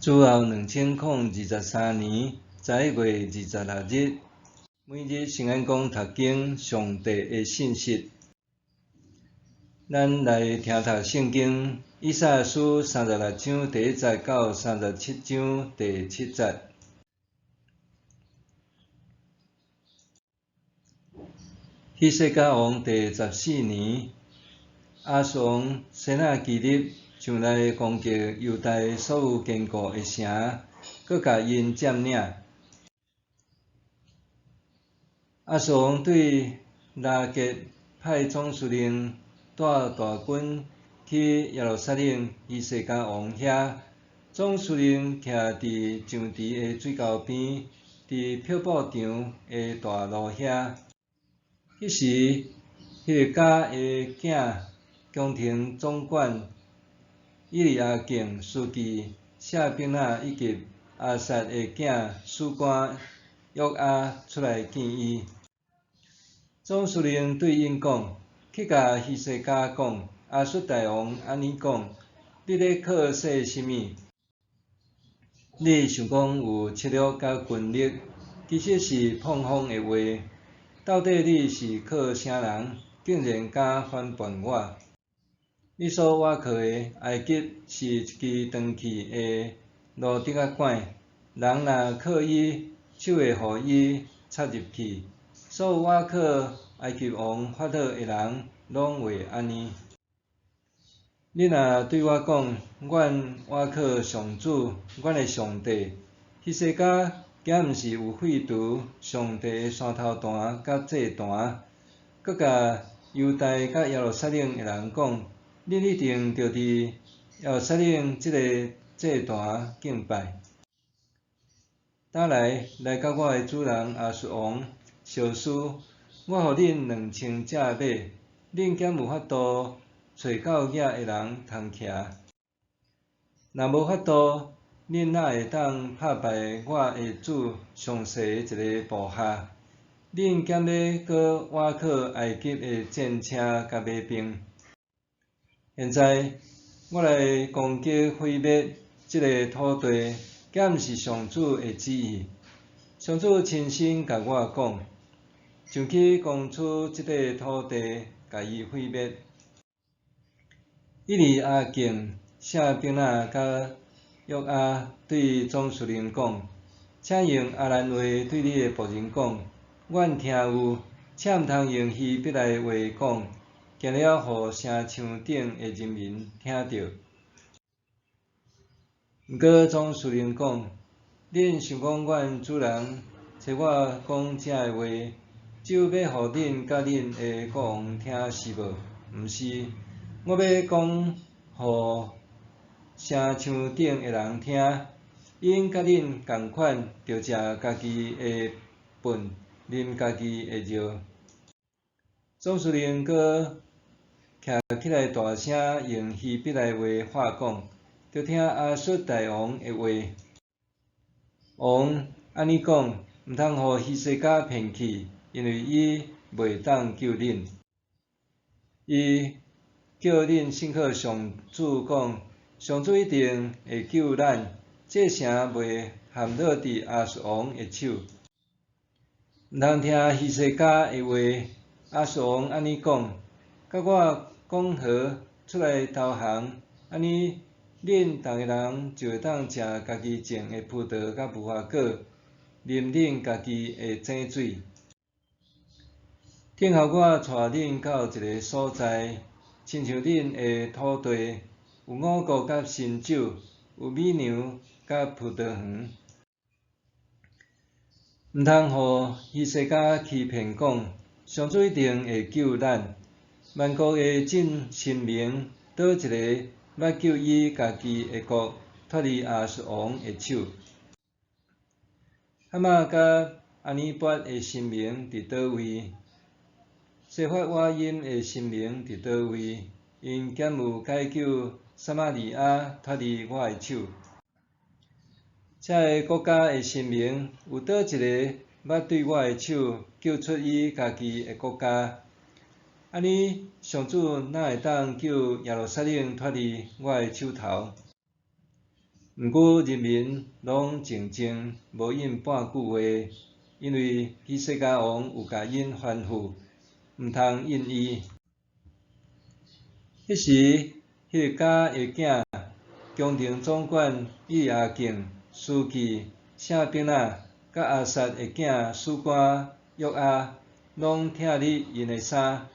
主后2023年11月26日，每日圣安宫读经上帝的信息。咱来听读圣经以赛亚书36章第1节到37章第7节。希西家王第14年，亚述王先拿基立上来攻击犹大所有坚固的城，搁甲因占领。亚述王对拉结派总司令带大军去耶路撒冷希西家王遐，总司令徛伫上池的水沟边，伫漂布场的大路遐。迄时，迄个家的囝宫廷总管以利亚敬书记谢宾那以及亚萨的囝史官约押出来见伊。总司令对因讲：去甲希西家讲，亚述大王安尼讲：你咧靠说甚物？你想讲有策略甲权力，其实是碰风的话。到底你是靠啥人，竟然敢反叛我？你所挖靠的埃及是一支长去的路竹仔管，人若靠伊，手会互伊插入去。所有挖靠埃及王法老的人，拢会安尼。你若对我讲，阮挖靠上主，阮的上帝，希西家竟毋是有废除上帝的山头坛甲祭坛，搁甲犹大甲耶路撒冷的人讲，恁一定着伫耶路撒冷即个祭坛敬拜。倒来甲我的主人亚述王小书，我互恁2000只马，恁竟有法度找到野的人通骑。若无法度，恁哪会当拍败我的主上细的一个部下？恁竟要搁倚靠埃及的战车甲马兵？现在我来攻击毁灭即个土地，竟毋是上主的旨意。上主亲身甲我讲，上去攻取即块土地，甲伊毁灭。以利亚敬、谢宾那甲约押对总司令讲，请用阿兰话对你的仆人讲，阮听有，请毋通用希伯来话讲，惊了互城墙顶的人民听到。毋过总司令讲，恁想讲阮主人找我讲这个话，只有要互恁甲恁的国王听是无？毋是，我要讲互城墙顶的人听，因甲恁共款，着食家己的粪，啉家己的尿。总司令阁徛起来大声用希伯来话话讲，着听亚述大王的话。王安尼讲，毋通互希西家骗去，因为伊袂当救恁。伊叫恁信靠上主讲，上主一定会救咱，这城袂陷落伫亚述王的手。毋通听希西家的话，亚述王安尼讲，甲我讲好出来投降，安尼恁逐个人就会当食家己种的葡萄甲无花果，啉恁家己的井水。等候我带恁到一个所在，亲像恁的土地，有五谷甲新酒，有美牛甲葡萄园。毋通互希西家欺骗讲，上主一定会救咱。万国的真神明，倒一个捌救伊家己的国脱离亚述王的手？哈马甲阿尼伯的神明伫倒位？西法瓦因的神明伫倒位？因竟有解救撒玛利亚脱离我的手？这个国家的神明有倒一个捌对我的手救出伊家己的国家？安尼，上主哪会当救耶路撒冷脱离我的手头？毋过人民拢静静无应半句话，因为希西家王有甲因吩咐，毋通应伊。迄时，迄个家的囝，宫廷总管以利亚敬、书记舍宾那，甲亚萨的囝史官约押，拢拆哩因的衫，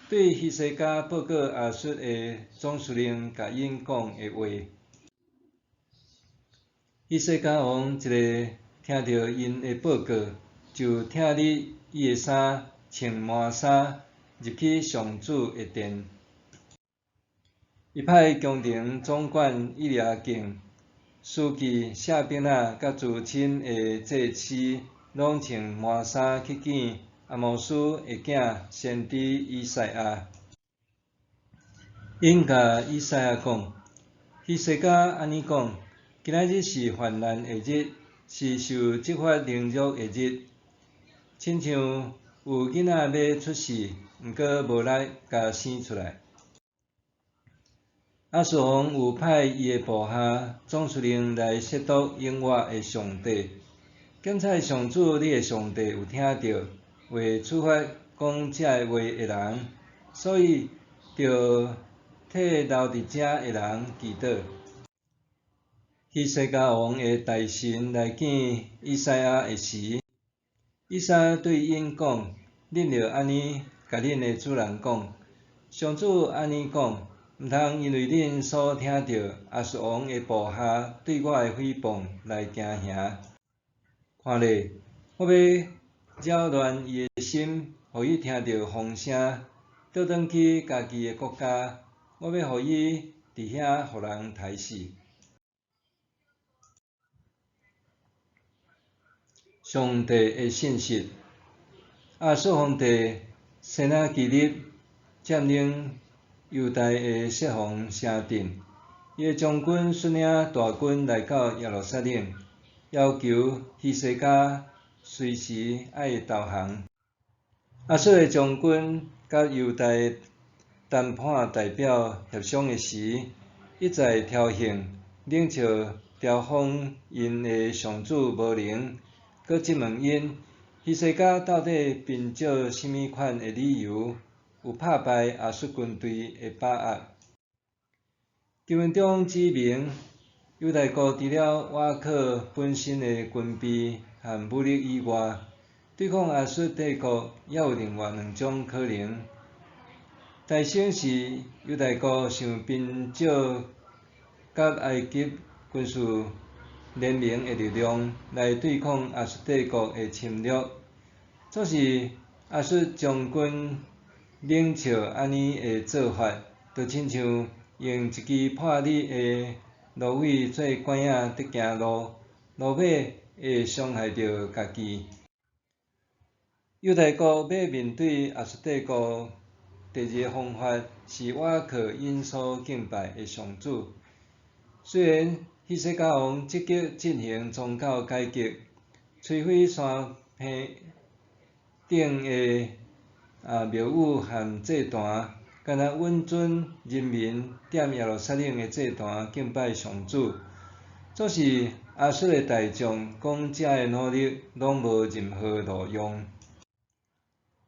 对希西家报告亚述的总司令甲因讲的话。希西家王一个听到因的报告，就拆哩伊的衫，穿满衫，入去上主的殿。伊派宫廷总管以利亚敬、书记舍宾那甲自亲的祭司，拢穿满衫去见阿摩斯的囝先知以赛亚。因甲以赛亚讲，希西家安尼讲。今仔日是患难的日，是受执法凌辱的日，亲像有囡仔要出世，毋过无力甲生出来。亚述王有派伊的部下总司令来亵渎永活的上帝。检察上主，你的上帝有听到为处罚讲这话的人，所以着替留伫遮的人祈祷。希西家王的大臣来见以赛亚的时，以赛亚对因讲：恁着安尼甲恁的主人讲，上主安尼讲，毋通因为恁所听到亚述王的部下对我的诽谤来惊吓。看咧，我要扰乱伊的心，互伊听到风声，倒转去家己的国家。我要互伊伫遐互人杀死。上帝的信息。亚述皇帝先拿基立占领犹大的设防城镇，伊的将军率领大军来到耶路撒冷，要求希西家随时爱投降。亚述的将军甲犹大谈判代表协商的时，一再挑衅，冷笑嘲讽因的上主无能。搁质问因，希西家到底凭借甚物款的理由，有打败亚述军队的把握？经文中指明，犹大国除了瓦靠本身的军备和武力以外，对抗亚述帝国也有另外两种可能。大省是犹大国想凭借甲埃及军事联盟的力量来对抗亚述帝国的侵略，这是亚述将军冷笑安尼的做法，就亲像用一支破裂的芦苇做管仔伫行路，落尾会伤害到家己。犹大国要面对亚述帝国，第二个方法是倚靠因所敬拜的上主。虽然希西家王积极进行宗教改革，摧毁山坪顶的庙宇和祭坛，敢若允准人民踮耶路撒冷的祭坛敬拜上主，这是亚述的大将讲遮的努力拢无任何路用。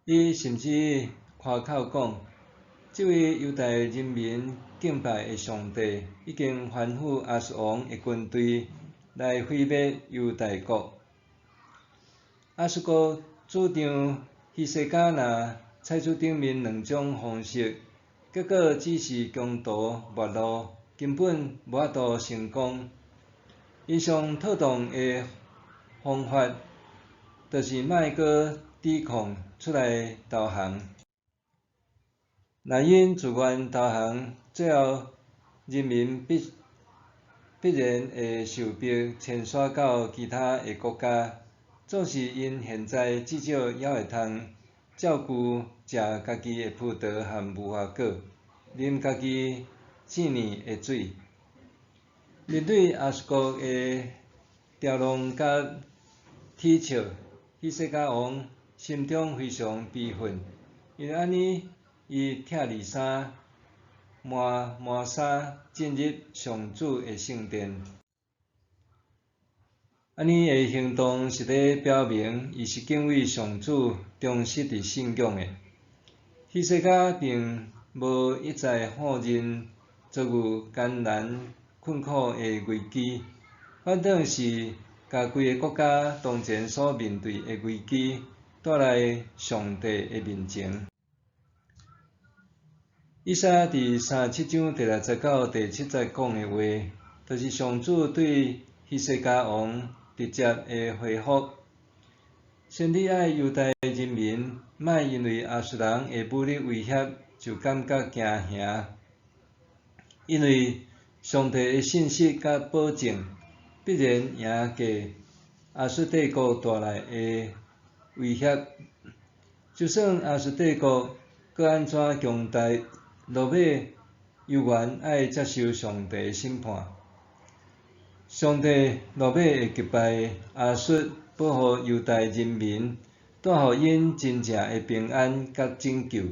伊甚至夸口讲，这位犹大人民敬拜的上帝已经吩咐亚述王的军队来毁灭犹大国。亚述国主张希西家若采取顶面两种方式，结果只是穷途末路，根本无法度成功。因上妥当的方法，就是莫阁抵抗，出来投降。若因自愿投降，最后人民必然会受逼迁徙到其他的国家。纵使因现在至少还会通照顾食家己的葡萄和无花果，啉家己井里的水。面对亚述国的嘲弄甲讥笑，希西家王心中非常悲愤，因为安尼，伊拆二衫，满衫进入上主的圣殿。安尼的行动是咧表明伊是敬畏上主、忠实伫信仰的。希西家并无一再放任遭遇艰难困苦的危机，反倒是甲规个国家当前所面对的危机带来上帝的面前。以赛亚第37章第6节到第7节讲的话，就是上主对希西家王直接的回复。先你爱犹大人民，莫因为亚述人的武力威胁就感觉惊吓，因为上帝的信息甲保证必然赢过亚述帝国带来的威胁。就算亚述帝国搁安怎强大，落尾犹原爱接受上帝的审判。上帝落尾会击败亚述，保护犹大人民，带予因真正的平安甲拯救。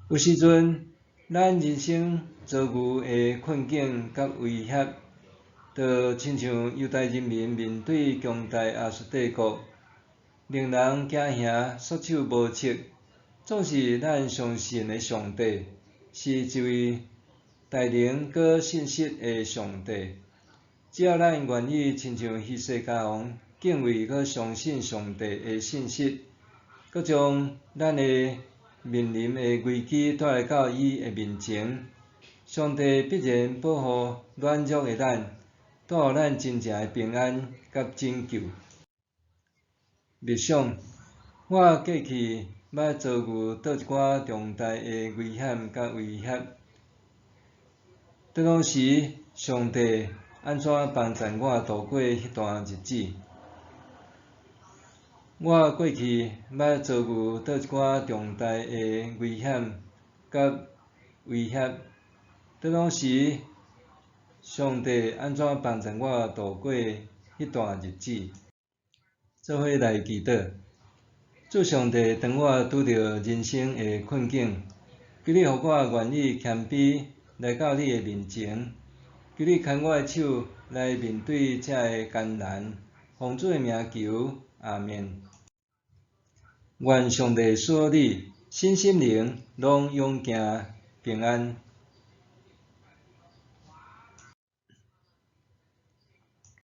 有时阵，咱人生遭遇的困境甲威胁，就亲像犹大人民面对强大亚述帝国，令人惊吓、束手无策。总是咱相信的上帝是一位大能搁信实的上帝。只要咱愿意亲像希西家王，敬畏搁相信上帝的信实，搁将咱的面临的危机带来到伊的面前，上帝必然保护软弱的咱，带予咱真正的平安甲拯救。默想，我过去捌遭遇倒一寡重大的危险甲威胁，当时上帝安怎帮助我度过迄段日子？我过去捌遭遇倒一寡重大的危险甲威胁，当时上帝安怎帮助我度过迄段日子？做伙来祈祷。主上帝，当我拄着人生的困境，求你予我愿意谦卑来到你的面前，求你牵我的手来面对这个艰难。奉主的名求，阿们。愿上帝赐你身心灵拢永行平安。